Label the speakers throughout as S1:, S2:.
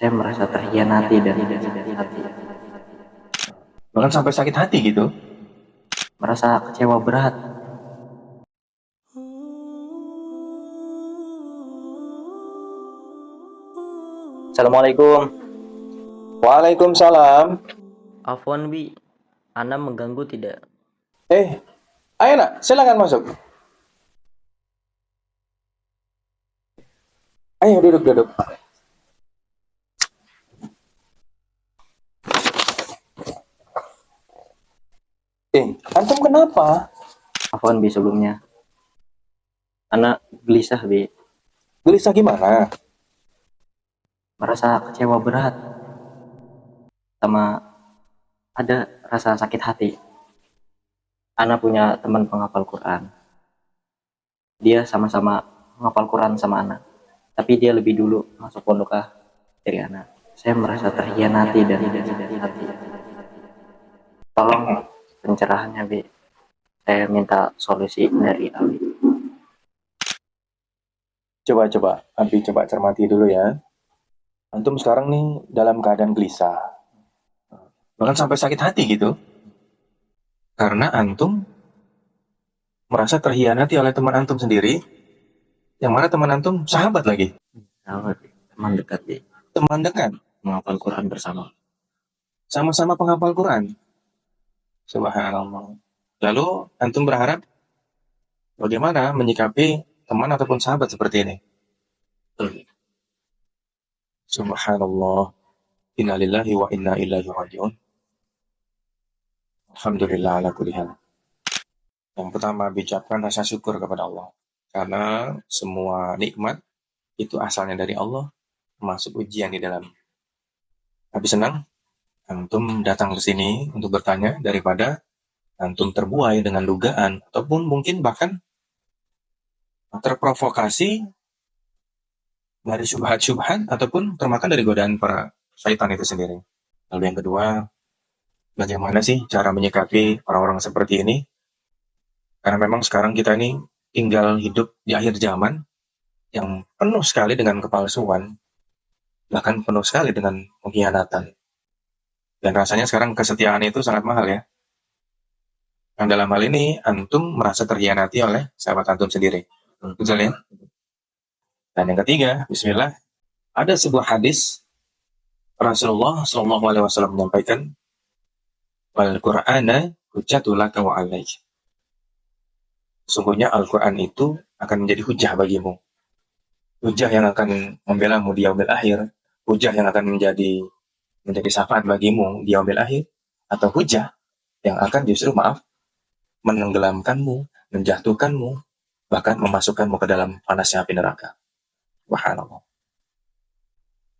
S1: Saya merasa terhianati dan sakit hati.
S2: Bahkan sampai sakit hati gitu.
S1: Merasa kecewa berat. Assalamualaikum.
S2: Waalaikumsalam.
S1: Afwan Bi, Anda mengganggu tidak?
S2: Ayo nak, silakan masuk. Ayo duduk. Antum kenapa?
S1: Afwan Bi sebelumnya. Anak gelisah Bi.
S2: Gelisah gimana?
S1: Merasa kecewa berat. Sama ada rasa sakit hati. Anak punya teman penghafal Quran. Dia sama-sama menghafal Quran sama anak. Tapi dia lebih dulu masuk pondokah dari anak. Saya merasa terhianati dan sakit hati. Tolong pencerahannya Bi. Saya minta solusi dari Abi.
S2: Coba, Abi coba cermati dulu ya. Antum sekarang nih dalam keadaan gelisah. Bahkan sampai sakit hati gitu. Karena antum merasa terhianati oleh teman antum sendiri. Yang mana teman antum sahabat lagi.
S1: Sahabat, teman dekat Bi.
S2: Teman dekat.
S1: Menghafal Quran bersama.
S2: Sama-sama penghafal Quran. Subhanallah. Lalu antum berharap bagaimana menyikapi teman ataupun sahabat seperti ini? Subhanallah. Innalillahi wa inna ilaihi raji'un. Alhamdulillah ala kulli hal. Yang pertama, ucapkan rasa syukur kepada Allah. Karena semua nikmat itu asalnya dari Allah, termasuk ujian di dalam. Habis senang, antum datang ke sini untuk bertanya daripada antum terbuai dengan dugaan ataupun mungkin bahkan terprovokasi dari syubhat-syubhat ataupun termakan dari godaan para syaitan itu sendiri. Lalu yang kedua, bagaimana sih cara menyikapi orang-orang seperti ini? Karena memang sekarang kita ini tinggal hidup di akhir zaman yang penuh sekali dengan kepalsuan, bahkan penuh sekali dengan pengkhianatan. Dan rasanya sekarang kesetiaan itu sangat mahal ya. Yang dalam hal ini, antum merasa terhianati oleh sahabat antum sendiri. Betul ya? Dan yang ketiga, bismillah, ada sebuah hadis Rasulullah SAW menyampaikan, Al-Qur'ana hujjatul laka wa alaik. Sungguhnya Al-Quran itu akan menjadi hujah bagimu. Hujah yang akan membelamu di yaumil akhir, hujah yang akan menjadi syafaat bagimu di yaumil akhir, atau hujah yang akan justru menenggelamkanmu, menjatuhkanmu, bahkan memasukkanmu ke dalam panasnya api neraka. Subhanallah.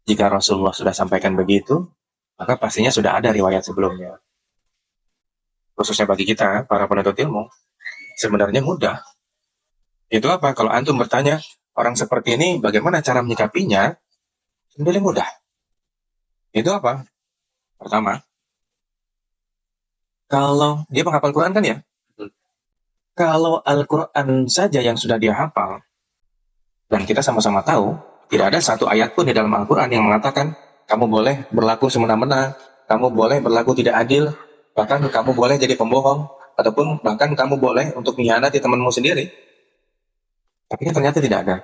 S2: Jika Rasulullah sudah sampaikan begitu, maka pastinya sudah ada riwayat sebelumnya. Khususnya bagi kita, para penuntut ilmu, sebenarnya mudah. Itu apa? Kalau antum bertanya, orang seperti ini bagaimana cara menyikapinya? Sebenarnya mudah. Itu apa? Pertama, kalau dia menghafal Quran kan ya? Kalau Al-Quran saja yang sudah dia hafal, dan kita sama-sama tahu, tidak ada satu ayat pun di dalam Al-Quran yang mengatakan, kamu boleh berlaku semena-mena, kamu boleh berlaku tidak adil, bahkan kamu boleh jadi pembohong, ataupun bahkan kamu boleh untuk mengkhianati temanmu sendiri. Tapi ternyata tidak ada.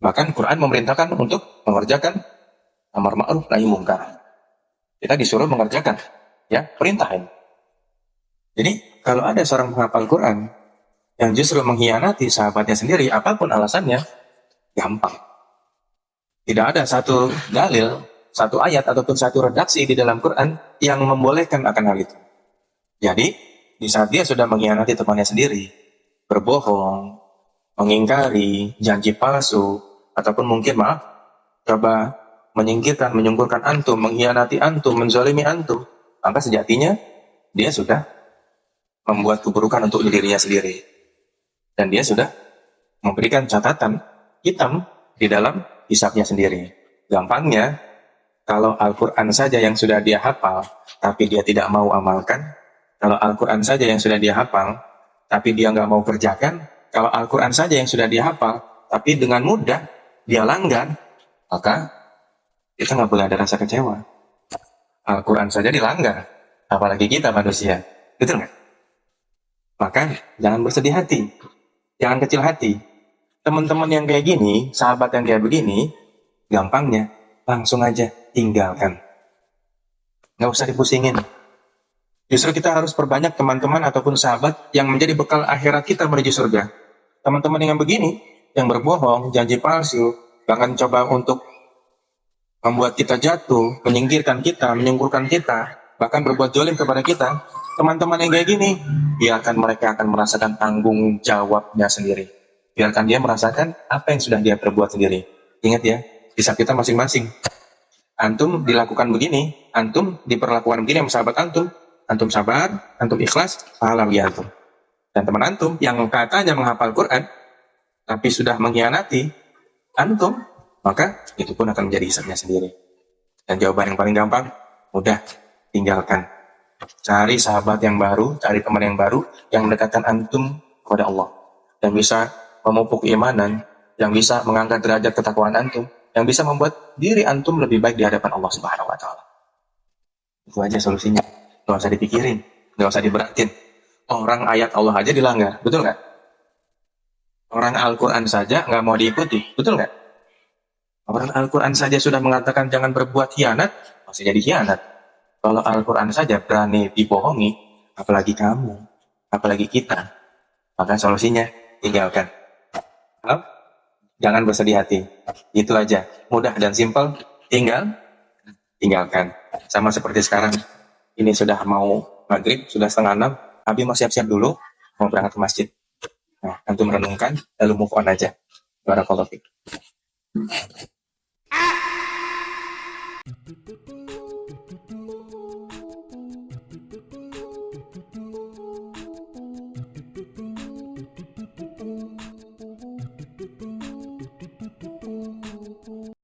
S2: Bahkan Quran memerintahkan untuk mengerjakan amar ma'ruf nahi mungkar. Kita disuruh mengerjakan, ya, perintahin. Jadi, kalau ada seorang penghafal Quran yang justru mengkhianati sahabatnya sendiri, apapun alasannya, gampang. Tidak ada satu dalil, satu ayat, ataupun satu redaksi di dalam Quran yang membolehkan akan hal itu. Jadi, di saat dia sudah mengkhianati temannya sendiri, berbohong, mengingkari, janji palsu, ataupun mungkin coba menyingkirkan, menyungkurkan antum, mengkhianati antum, menzalimi antum, maka sejatinya dia sudah membuat keburukan untuk dirinya sendiri. Dan dia sudah memberikan catatan hitam di dalam hisabnya sendiri. Gampangnya, kalau Al-Quran saja yang sudah dia hafal, tapi dia tidak mau amalkan, kalau Al-Quran saja yang sudah dia hafal, tapi dia nggak mau kerjakan, kalau Al-Quran saja yang sudah dia hafal, tapi dengan mudah dia langgar, maka kita nggak boleh ada rasa kecewa. Al-Quran saja dilanggar, apalagi kita manusia. Betul nggak? Maka jangan bersedih hati, jangan kecil hati. Teman-teman yang kayak gini, sahabat yang kayak begini, gampangnya langsung aja tinggalkan. Nggak usah dipusingin. Justru kita harus perbanyak teman-teman ataupun sahabat yang menjadi bekal akhirat kita menuju surga. Teman-teman yang begini, yang berbohong, janji palsu, bahkan coba untuk membuat kita jatuh, menyingkirkan kita, menyungkurkan kita, bahkan berbuat jolim kepada kita, teman-teman yang kayak gini, mereka akan merasakan tanggung jawabnya sendiri. Biarkan dia merasakan apa yang sudah dia perbuat sendiri. Ingat ya, hisab kita masing-masing. Antum dilakukan begini, antum diperlakukan begini sama sahabat antum sabar, antum ikhlas, pahala bagi antum. Dan teman antum yang katanya menghafal Quran, tapi sudah mengkhianati antum, maka itu pun akan menjadi hisabnya sendiri. Dan jawaban yang paling gampang, mudah, tinggalkan. Cari sahabat yang baru, cari teman yang baru, yang mendekatkan antum kepada Allah. Yang bisa memupuk keimanan, yang bisa mengangkat derajat ketakwaan antum, yang bisa membuat diri antum lebih baik di hadapan Allah Subhanahu wa Ta'ala. Itu aja solusinya. Gak usah dipikirin, gak usah diberatin. Orang ayat Allah aja dilanggar, betul nggak? Orang Al-Quran saja nggak mau diikuti, betul nggak? Orang Al-Quran saja sudah mengatakan jangan berbuat khianat, masih jadi khianat. Kalau Al-Quran saja berani dibohongi, apalagi kamu, apalagi kita. Maka solusinya, tinggalkan. Halo? Jangan bersedih hati. Itu aja. Mudah dan simpel. Tinggalkan. Sama seperti sekarang. Ini sudah mau maghrib, sudah 5:30. Abi mau siap-siap dulu, mau berangkat ke masjid. Nah, antum merenungkan, lalu move on aja. Barakallahu fiik.